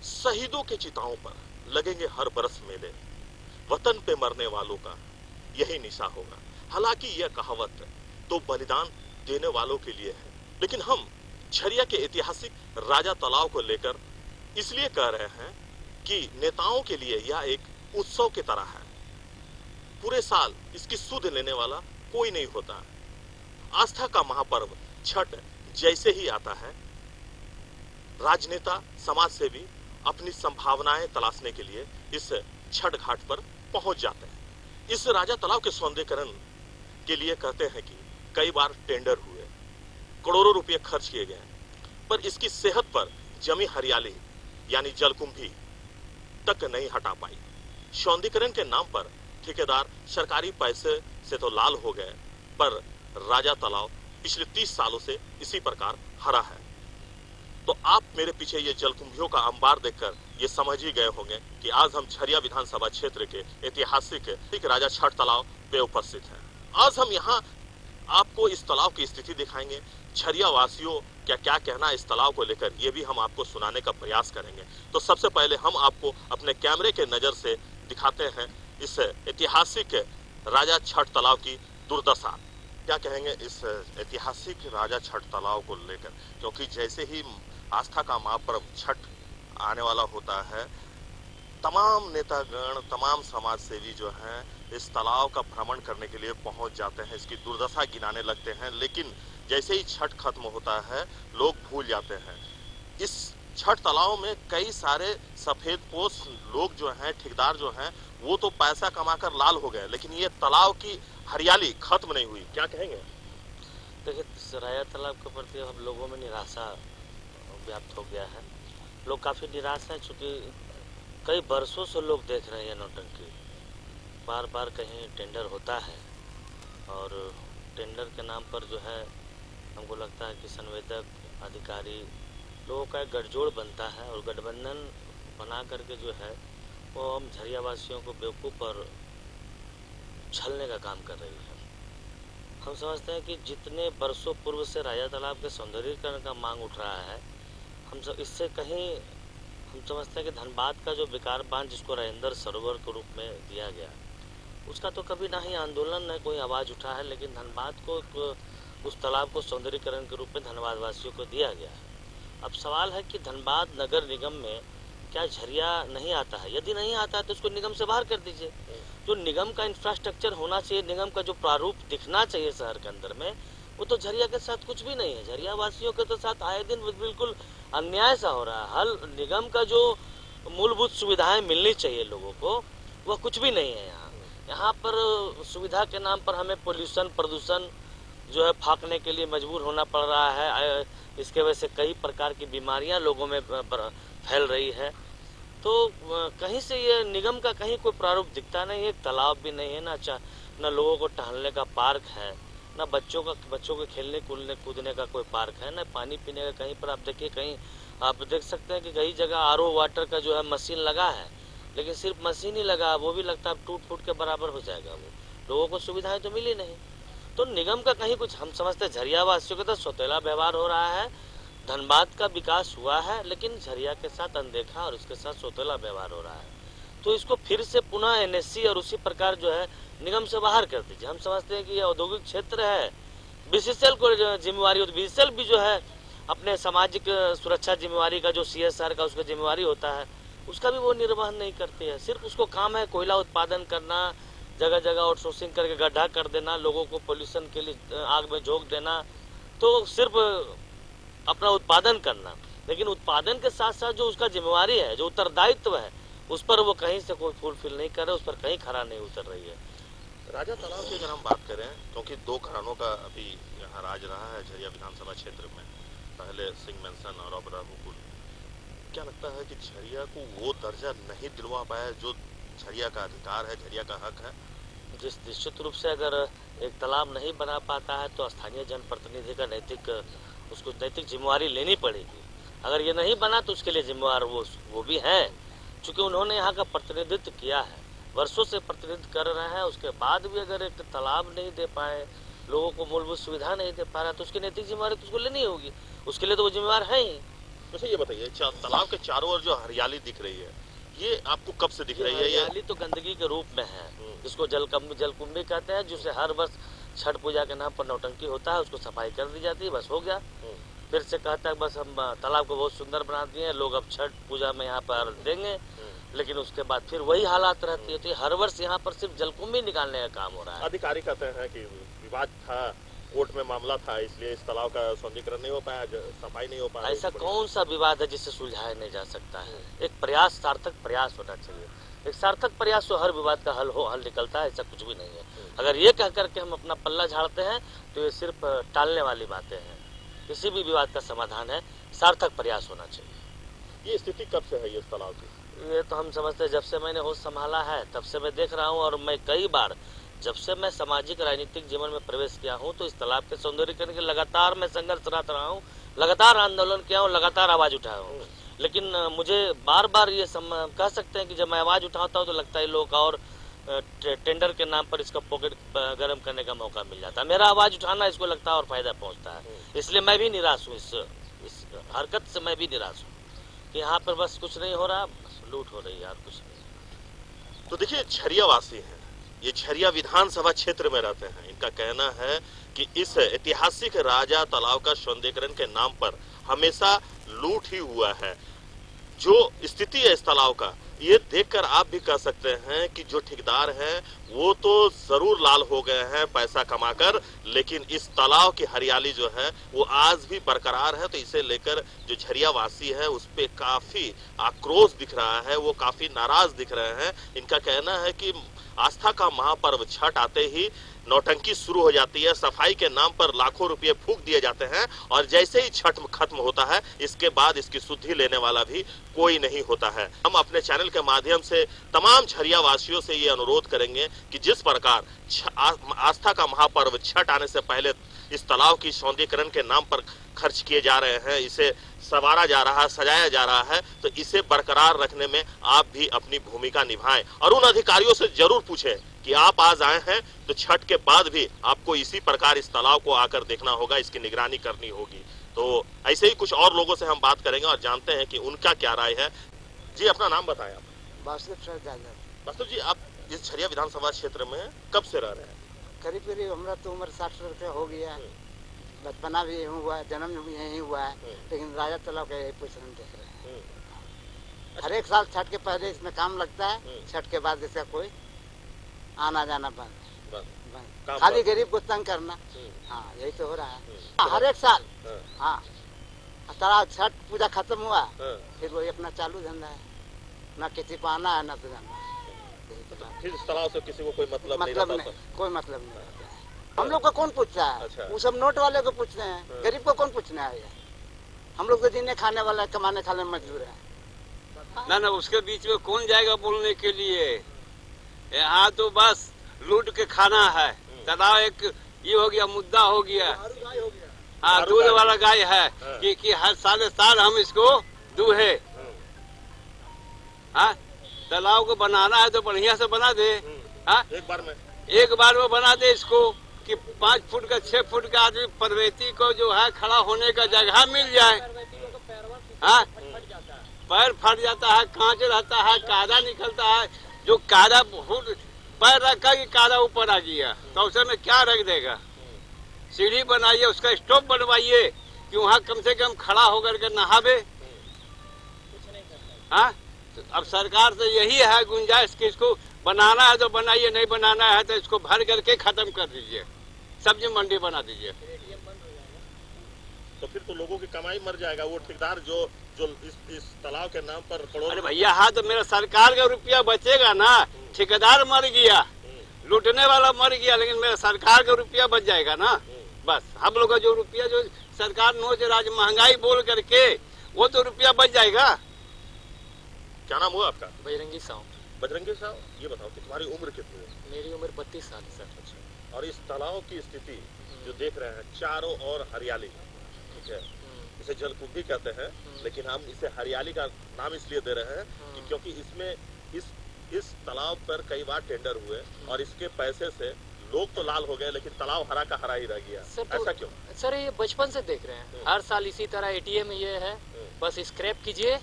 शहीदों के चिताओं पर लगेंगे हर बरस मेले, वतन पे मरने वालों का यही निशा होगा। हालांकि यह कहावत तो बलिदान देने वालों के लिए है, लेकिन हम झरिया के ऐतिहासिक राजा तालाब को लेकर इसलिए कह रहे हैं कि नेताओं के लिए यह एक उत्सव की तरह है। पूरे साल इसकी सुध लेने वाला कोई नहीं होता। आस्था का महापर्व छठ जैसे ही आता है, राजनेता समाज सेवी अपनी संभावनाएं तलाशने के लिए इस छठ घाट पर पहुंच जाते हैं। इस राजा तालाब के सौंदर्यीकरण के लिए कहते हैं कि कई बार टेंडर हुए, करोड़ों रुपए खर्च किए गए, पर इसकी सेहत पर जमी हरियाली यानी जलकुंभी तक नहीं हटा पाई। सौंदर्यीकरण के नाम पर ठेकेदार सरकारी पैसे से तो लाल हो गए, पर राजा तालाब पिछले 30 सालों से इसी प्रकार हरा है। तो आप मेरे पीछे ये जलकुंभियों का अंबार देखकर ये समझ ही गए होंगे कि आज हम झरिया विधानसभा क्षेत्र के ऐतिहासिक राजा छठ तालाब पे उपस्थित हैं। आज हम यहाँ आपको इस तालाब की स्थिति दिखाएंगे, झरिया वासियों क्या क्या कहना इस तालाब को लेकर, ये भी हम आपको सुनाने का प्रयास करेंगे। तो सबसे पहले हम आपको अपने कैमरे के नजर से दिखाते हैं इस ऐतिहासिक राजा छठ तालाब की दुर्दशा। क्या कहेंगे इस ऐतिहासिक राजा छठ तालाब को लेकर, क्योंकि जैसे ही आस्था का महापर्व छठ आने वाला होता है, तमाम नेतागण, तमाम समाज सेवी जो हैं इस तालाब का भ्रमण करने के लिए पहुंच जाते हैं, इसकी दुर्दशा गिनाने लगते हैं। लेकिन जैसे ही छठ खत्म होता है, लोग भूल जाते हैं। इस छठ तालाब में कई सारे सफेद पोश लोग जो हैं, ठेकेदार जो हैं, वो तो पैसा कमाकर लाल हो गए, लेकिन ये तालाब की हरियाली खत्म नहीं हुई। क्या कहेंगे? देखिए, राजा तालाब के प्रति हम लोगों में निराशा व्याप्त हो गया है। लोग काफ़ी निराश हैं, चूँकि कई बरसों से लोग देख रहे हैं नौटंकी। बार बार कहीं टेंडर होता है और टेंडर के नाम पर जो है हमको लगता है कि संवेदक अधिकारी लोगों का एक गठजोड़ बनता है और गठबंधन बना करके जो है वो हम झरिया वासियों को बेवकूफ़ और छलने का काम कर रही है। हम समझते हैं कि जितने बरसों पूर्व से राजा तालाब के सौंदर्यीकरण का मांग उठ रहा है, हम सब इससे कहीं हम समझते हैं कि धनबाद का जो विकार बांध जिसको राजेंद्र सरोवर के रूप में दिया गया, उसका तो कभी ना ही आंदोलन न कोई आवाज़ उठा है, लेकिन धनबाद को उस तालाब को सौंदर्यीकरण के रूप में धनबाद वासियों को दिया गया है। अब सवाल है कि धनबाद नगर निगम में क्या झरिया नहीं आता है? यदि नहीं आता है तो उसको निगम से बाहर कर दीजिए। जो निगम का इंफ्रास्ट्रक्चर होना चाहिए, निगम का जो प्रारूप दिखना चाहिए शहर के अंदर में, वो तो झरिया के साथ कुछ भी नहीं है। झरिया वासियों के तो साथ आए दिन बिल्कुल अन्याय सा हो रहा है। हल निगम का जो मूलभूत सुविधाएं मिलनी चाहिए लोगों को, वह कुछ भी नहीं है। यहाँ पर सुविधा के नाम पर हमें पोल्यूशन, प्रदूषण जो है फाँकने के लिए मजबूर होना पड़ रहा है। इसके वजह से कई प्रकार की बीमारियां लोगों में फैल रही है। तो कहीं से ये निगम का कहीं कोई प्रारूप दिखता नहीं है। तालाब भी नहीं है, ना लोगों को टहलने का पार्क है, ना बच्चों के खेलने कूदने का कोई पार्क है, ना पानी पीने का कहीं पर। आप देखिए, कहीं आप देख सकते हैं कि कई जगह आरओ वाटर का जो है मशीन लगा है, लेकिन सिर्फ मशीन ही लगा, वो भी लगता है टूट फूट के बराबर हो जाएगा। वो लोगों को सुविधाएं तो मिली नहीं। तो निगम का कहीं कुछ, हम समझते हैं झरिया वासियों के तो सौतेला व्यवहार हो रहा है। धनबाद का विकास हुआ है, लेकिन झरिया के साथ अनदेखा और इसके साथ सौतेला व्यवहार हो रहा है। तो इसको फिर से पुनः एनएससी और उसी प्रकार जो है निगम से बाहर कर दीजिए। हम समझते हैं कि यह औद्योगिक क्षेत्र है, बीसीसीएल को जिम्मेवारी होती है। बीसीसीएल भी जो है अपने सामाजिक सुरक्षा जिम्मेवारी का जो CSR का उसका जिम्मेवारी होता है, उसका भी वो निर्वहन नहीं करती है। सिर्फ उसको काम है कोयला उत्पादन करना, जगह जगह आउटसोर्सिंग करके गड्ढा कर देना, लोगों को पोल्यूशन के लिए आग में झोंक देना, तो सिर्फ अपना उत्पादन करना। लेकिन उत्पादन के साथ साथ जो उसका जिम्मेवारी है, जो उत्तरदायित्व है, उस पर वो कहीं से कोई फुलफिल नहीं कर रहे, उस पर कहीं खरा नहीं उतर रही है। राजा तालाब की अगर हम बात करें, क्योंकि 2 घरानों का अभी यहाँ राज रहा है झरिया विधानसभा क्षेत्र में, पहले सिंह मेंशन और अब रघुकुल। क्या लगता है कि झरिया को वो दर्जा नहीं दिलवा पाया जो झरिया का अधिकार है, झरिया का हक है? जिस निश्चित रूप से अगर एक तालाब नहीं बना पाता है तो स्थानीय जनप्रतिनिधि का उसको नैतिक जिम्मेवारी लेनी पड़ेगी। अगर ये नहीं बना तो उसके लिए जिम्मेवार वो भी हैं, चूँकि उन्होंने यहाँ का प्रतिनिधित्व किया है, वर्षों से प्रतिनिधित्व कर रहे हैं। उसके बाद भी अगर एक तालाब नहीं दे पाए, लोगों को मूलभूत सुविधा नहीं दे पा रहा, तो उसकी नैतिक जिम्मेवारी तो उसको लेनी होगी। उसके लिए तो वो जिम्मेवार है ही। वैसे ये बताइए, तालाब के चारों ओर जो हरियाली दिख रही है, ये आपको कब से दिख रही है? ये हरियाली तो गंदगी के रूप में है, इसको जलकुंभी कहते हैं, जिसे हर वर्ष छठ पूजा के नाम पर नौटंकी होता है, उसको सफाई कर दी जाती है, बस हो गया। फिर से कहता है बस हम तालाब को बहुत सुंदर बना दिए, लोग अब छठ पूजा में यहाँ पर देंगे, लेकिन उसके बाद फिर वही हालात रहती है। तो हर वर्ष यहाँ पर सिर्फ जलकुंभी निकालने का काम हो रहा है। अधिकारी कहते हैं कि विवाद था, कोर्ट में मामला था, इसलिए इस तालाब का सौंदर्यीकरण नहीं हो पाया, सफाई नहीं हो पाया। ऐसा कौन सा विवाद है जिसे सुलझाया नहीं जा सकता है? एक प्रयास, सार्थक प्रयास होना चाहिए। एक सार्थक प्रयास तो हर विवाद का हल निकलता है, ऐसा कुछ भी नहीं है। अगर ये कह करके हम अपना पल्ला झाड़ते हैं तो ये सिर्फ टालने वाली बातें हैं। किसी भी विवाद का समाधान है, सार्थक प्रयास होना चाहिए। ये स्थिति कब से है ये तालाब की? ये तो हम समझते हैं जब से मैंने होश संभाला है तब से मैं देख रहा हूँ, और मैं कई बार जब से मैं सामाजिक राजनीतिक जीवन में प्रवेश किया हूँ तो इस तालाब के सौंदर्यीकरण के लगातार मैं संघर्षरत रहा हूँ, लगातार आंदोलन किया हूँ, लगातार आवाज उठाया हूँ। लेकिन मुझे बार बार ये कह सकते हैं कि जब मैं आवाज उठाता हूँ तो लगता है लोग और टेंडर के नाम पर इसका पॉकेट गर्म करने का मौका मिल जाता है। मेरा आवाज उठाना इसको लगता है और फायदा पहुंचता है, इसलिए मैं भी निराश हूँ। इस हरकत से मैं भी निराश हूँ कि यहाँ पर बस कुछ नहीं हो रहा, बस लूट हो रही है और कुछ नहीं। तो देखिए, झरिया वासी हैं, ये झरिया विधानसभा क्षेत्र में रहते हैं। इनका कहना है कि इस ऐतिहासिक राजा तालाब का सौंदर्यीकरण के नाम पर हमेशा लूट ही हुआ है। जो स्थिति है इस तालाब का, ये देखकर आप भी कह सकते हैं कि जो ठेकेदार हैं वो तो जरूर लाल हो गए हैं पैसा कमाकर, लेकिन इस तालाब की हरियाली जो है वो आज भी बरकरार है। तो इसे लेकर जो झरिया वासी है उस पे काफी आक्रोश दिख रहा है, वो काफी नाराज दिख रहे हैं। इनका कहना है कि आस्था का महापर्व छठ आते ही नौटंकी शुरू हो जाती है, सफाई के नाम पर लाखों रुपए फूंक दिए जाते हैं, और जैसे ही छठ खत्म होता है इसके बाद इसकी शुद्धि लेने वाला भी कोई नहीं होता है। हम अपने चैनल के माध्यम से तमाम झरिया वासियों से ये अनुरोध करेंगे कि जिस प्रकार आस्था का महापर्व छठ आने से पहले इस तालाब की सौंदर्यीकरण के नाम पर खर्च किए जा रहे हैं, इसे संवारा जा रहा है, सजाया जा रहा है, तो इसे बरकरार रखने में आप भी अपनी भूमिका निभाएं। और उन अधिकारियों से जरूर पूछें कि आप आज आए हैं तो छठ के बाद भी आपको इसी प्रकार इस तालाब को आकर देखना होगा, इसकी निगरानी करनी होगी। तो ऐसे ही कुछ और लोगों से हम बात करेंगे और जानते हैं कि उनका क्या राय है। जी, अपना नाम बताएं आप। वास्तव जी, आप इस झरिया विधानसभा क्षेत्र में कब से रह रहे हैं? करीब करीब हमारा तो उम्र 60 वर्ष का हो गया है, बचपना भी यहीं हुआ है, जन्म भी यहीं हुआ है, लेकिन राजा तालाब का यही पोजिशन देख रहे हैं। हर एक साल छठ के पहले इसमें काम लगता है, छठ के बाद इसका कोई आना जाना बंद, खाली गरीब को तंग करना। हाँ, यही तो हो रहा है हर एक साल। हाँ, तालाब छठ पूजा खत्म हुआ फिर वही अपना चालू धंधा है, ना किसी को आना है ना तो जाना। फिर इस तालाब से किसी को कोई मतलब नहीं, कोई मतलब नहीं रहता है। हम लोग को कौन पूछता है? अच्छा। वो सब नोट वाले को पूछते हैं, गरीब को कौन पूछना है? हम लोग तो जीने खाने वाला, कमाने खाने में मजबूर है। ना उसके बीच में कौन जाएगा बोलने के लिए? यहाँ तो बस लूट के खाना है। तालाब एक ये हो गया, मुद्दा हो गया। हाँ, दूध वाला गाय है कि हर साल हम इसको दूहे। हाँ, तालाब को बनाना है तो बढ़िया से बना दे। हाँ, एक बार में बना दे इसको कि 5 फुट का 6 फुट का आदमी परवेती को जो है खड़ा होने का जगह मिल जाए। हाँ, पैर फट जाता है, कांच रहता है, कादा निकलता है। जो कादा पैर रखा कि कादा ऊपर आ गया तो उसे में क्या रख देगा? सीढ़ी बनाइए, उसका स्टोव बनवाइए कि वहाँ कम से कम खड़ा होकर के नहावे। हाँ, अब सरकार से यही है गुंजाइश कि इसको बनाना है तो बनाइए, नहीं बनाना है तो इसको भर करके खत्म कर दीजिए, सब्जी मंडी बना दीजिए। तो फिर तो लोगों की कमाई मर जाएगा। वो ठेकेदार जो इस तालाब के नाम पर करोड़। अरे भैया, हाँ तो मेरा सरकार का रुपया बचेगा ना। ठेकेदार मर गया, लूटने वाला मर गया, लेकिन मेरा सरकार का रुपया बच जाएगा ना। बस हम लोग का जो रुपया जो सरकार नोच राज महंगाई बोल करके वो तो रुपया बच जाएगा। क्या नाम हुआ आपका? बजरंगी साहब। बजरंगी साहब, ये बताओ कि तुम्हारी उम्र कितनी है? मेरी उम्र 32 साल है सर। और इस तालाब की स्थिति जो देख रहे हैं, चारों ओर हरियाली, ठीक है, इसे जलकुंभी कहते हैं, लेकिन हम इसे हरियाली का नाम इसलिए दे रहे हैं कि क्योंकि इसमें इस तालाब पर कई बार टेंडर हुए और इसके पैसे से लोग तो लाल हो गए लेकिन तालाब हरा का हरा ही रह गया, सर तो ऐसा क्यों? सर ये बचपन से देख रहे हैं, हर साल इसी तरह एटीएम ये है, बस स्क्रैप कीजिए,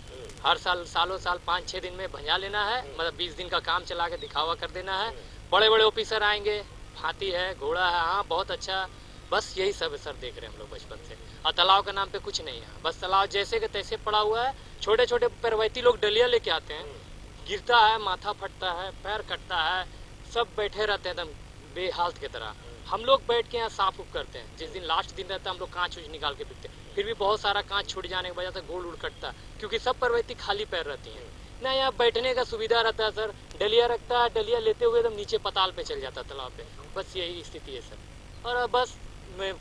हर साल सालों साल 5-6 दिन में भंजा लेना है, मतलब 20 दिन का काम चला के दिखावा कर देना है, बड़े बड़े ऑफिसर आएंगे, हाथी है, घोड़ा है, हाँ बहुत अच्छा, बस यही सब सर देख रहे हैं हम लोग बचपन से। और तालाब के नाम पे कुछ नहीं है, बस तालाब जैसे के तैसे पड़ा हुआ है, छोटे छोटे परवैती लोग डलिया लेके आते हैं, गिरता है, माथा फटता है, पैर कटता है, सब बैठे रहते हैं एकदम बेहालत की तरह। हम लोग बैठ के यहाँ साफ उफ करते हैं, जिस दिन लास्ट दिन रहता है हम लोग कांच उच निकाल के बिकते हैं, फिर भी बहुत सारा कांच छूट जाने की वजह से गोल उड़ कटता है, क्योंकि सब परवैती खाली पैर रहती हैं ना, यहाँ बैठने का सुविधा रहता है सर, डलिया रखता है, डलिया लेते हुए एकदम नीचे पताल पे चल जाता है तालाब पे, बस यही स्थिति है सर। और बस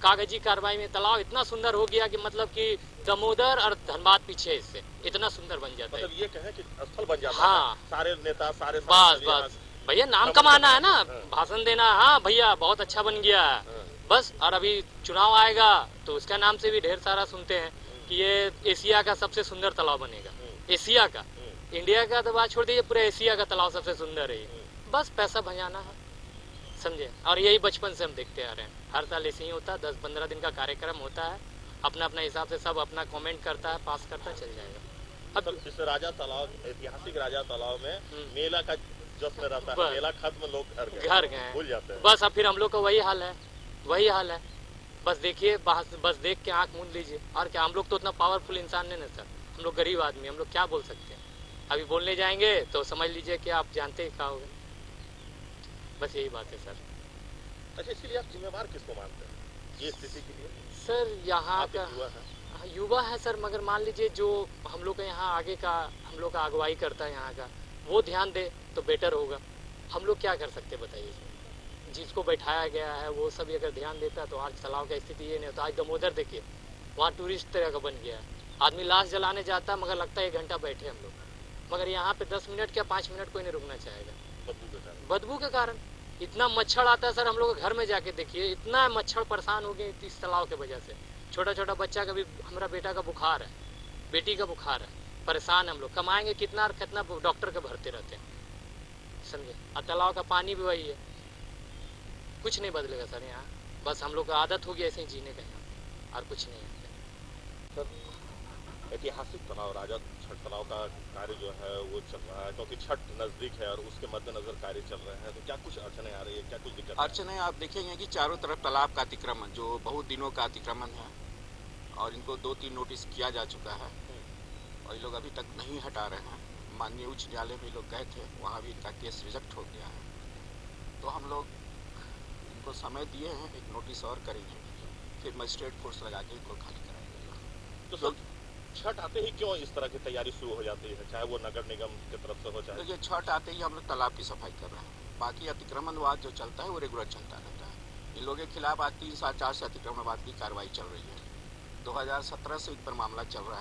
कागजी कार्रवाई में तालाब इतना सुंदर हो गया कि मतलब कि दामोदर और धनबाद पीछे इससे इतना सुंदर बन जाता है। मतलब ये कहें कि स्थल बन जाता हाँ। है, सारे नेता सारे बस सांसद बस भैया नाम कमाना है ना, हाँ। भाषण देना, हाँ भैया बहुत अच्छा बन गया है, हाँ। बस। और अभी चुनाव आएगा तो उसका नाम से भी ढेर सारा सुनते हैं कि ये एशिया का सबसे सुंदर तालाब बनेगा, एशिया का, इंडिया का तो बात छोड़ दीजिए, पूरे एशिया का तालाब सबसे सुंदर है ये। बस पैसा भंजाना है, समझे। और यही बचपन से हम देखते आ रहे हैं, हर साल ऐसे ही होता है, 10-15 दिन का कार्यक्रम होता है, अपना अपना हिसाब से सब अपना कमेंट करता है, पास करता है, चल जाएगा। अब इस राजा तालाब, ऐतिहासिक राजा तालाब में मेला का जश्न रहता है, बस। मेला खत्म, लोग घर गए भूल जाते हैं। बस अब फिर हम लोग का वही हाल है, वही हाल है, बस देखिए, बस देख के आंख मूंद लीजिए। और क्या, हम लोग तो उतना पावरफुल इंसान नहीं ना सर, हम लोग गरीब आदमी, हम लोग क्या बोल सकते हैं। अभी बोलने जाएंगे तो समझ लीजिए कि आप जानते ही क्या होगा, बस यही बात है सर। अच्छा, इसलिए आप जिम्मेवार किसको मानते हैं ये स्थिति के लिए? सर यहाँ आप का एक युवा हैं। युवा है सर, मगर मान लीजिए जो हम लोग का यहाँ आगे का, हम लोग का अगुवाई करता है यहाँ का, वो ध्यान दे तो बेटर होगा। हम लोग क्या कर सकते बताइए, जिसको बैठाया गया है वो सभी अगर ध्यान देता तो आज तालाब का स्थिति ये नहीं होता। आज दामोदर देखिए, वहाँ टूरिस्ट तरह का बन गया है, आदमी लाश जलाने जाता है मगर लगता है 1 घंटा बैठे हम लोग, मगर यहाँ पे 10 मिनट क्या 5 मिनट कोई नहीं रुकना चाहेगा, बदबू के कारण। इतना मच्छर आता है सर, हम लोग घर में जाके देखिए, इतना मच्छर परेशान हो गए इस तालाब के वजह से। छोटा छोटा बच्चा का भी, हमारा बेटा का बुखार है, बेटी का बुखार है, परेशान हम लोग, कमाएंगे कितना और कितना डॉक्टर के भरते रहते हैं, समझे। और तालाब का पानी भी वही है, कुछ नहीं बदलेगा सर यहाँ, बस हम लोग का आदत हो गया ऐसे ही जीने का यहाँ, और कुछ नहीं है सर। ऐतिहासिक तालाब, राजा छठ तालाब का कार्य जो है वो चल रहा है, क्योंकि छठ नजदीक है और उसके मद्देनजर कार्य चल रहे हैं, तो क्या कुछ अड़चने आ रही है, क्या कुछ दिक्कत? अड़चने आप देखेंगे कि चारों तरफ तालाब का अतिक्रमण, जो बहुत दिनों का अतिक्रमण है, और इनको 2-3 नोटिस किया जा चुका है, और ये लोग अभी तक नहीं हटा रहे हैं। माननीय उच्च न्यायालय में लोग गए थे, वहाँ भी इनका केस रिजेक्ट हो गया है। तो हम लोग इनको समय दिए हैं, एक नोटिस और करेंगे, फिर मजिस्ट्रेट फोर्स लगा के इनको खाली कराएंगे। तो सर, छठ आते ही क्यों इस तरह की तैयारी शुरू हो जाती है, चाहे वो नगर निगम की तरफ से हो, चाहे? देखिए, छठ आते ही हम लोग तालाब की सफाई कर रहे हैं, बाकी अतिक्रमणवाद जो चलता है वो रेगुलर चलता रहता है। इन लोगों के खिलाफ आज 3 साल 4 से अतिक्रमणवाद की कार्रवाई चल रही है। 2017 से इन पर मामला चल रहा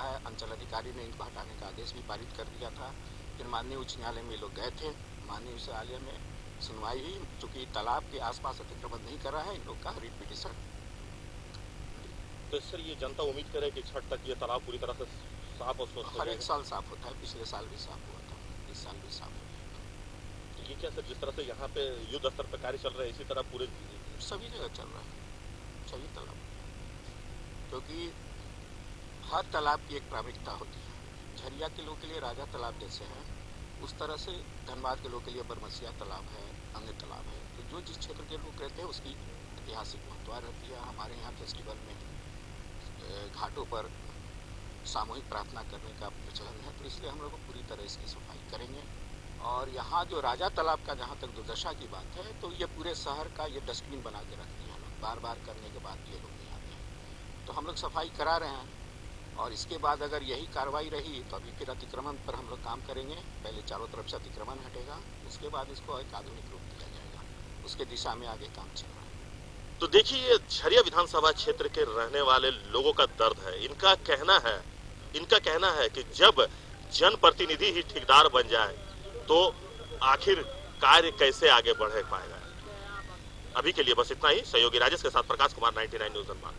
है, अंचल अधिकारी ने इनको हटाने का आदेश भी पारित कर दिया था। फिर माननीय उच्च न्यायालय में लोग गए थे, माननीय उच्च न्यायालय में सुनवाई हुई, चूंकि तालाब के आसपास अतिक्रमण नहीं कर रहा है, इन लोग का रिट पिटीशन। तो सर, ये जनता उम्मीद करे कि छठ तक ये तालाब पूरी तरह से साफ और स्वच्छ हो हर एक जाएगा? साल साफ होता है, पिछले साल भी साफ हुआ था, इस साल भी साफ होगा। तो ये क्या सर, जिस तरह से यहाँ पे युद्ध स्तर पर कार्य चल रहा है, इसी तरह पूरे सभी जगह चल रहा है, सभी तालाब, क्योंकि हर तालाब की एक प्राथमिकता होती है। झरिया के लोग के लिए राजा तालाब जैसे है, उस तरह से धनबाद के लोग के लिए बरमसिया तालाब है, अन्य तालाब है। तो जो जिस क्षेत्र के लोग रहते हैं उसकी ऐतिहासिक महत्व रहती है। हमारे यहाँ फेस्टिवल में घाटों पर सामूहिक प्रार्थना करने का प्रचलन है, तो इसलिए हम लोग पूरी तरह इसकी सफाई करेंगे। और यहाँ जो राजा तालाब का जहाँ तक दुर्दशा की बात है, तो ये पूरे शहर का ये डस्टबिन बना के रखते हैं लोग, बार बार करने के बाद ये लोग नहीं आते हैं। तो हम लोग सफाई करा रहे हैं, और इसके बाद अगर यही कार्रवाई रही तो अभी फिर अतिक्रमण पर हम लोग काम करेंगे। पहले चारों तरफ से अतिक्रमण हटेगा, उसके बाद इसको एक आधुनिक रूप दिया जाएगा, उसके दिशा में आगे काम चल रहा है। तो देखिए, ये झरिया विधानसभा क्षेत्र के रहने वाले लोगों का दर्द है। इनका कहना है कि जब जनप्रतिनिधि ही ठेकेदार बन जाए तो आखिर कार्य कैसे आगे बढ़ पाएगा। अभी के लिए बस इतना ही। सहयोगी राजेश के साथ प्रकाश कुमार, 99 न्यूज़ धनबाद।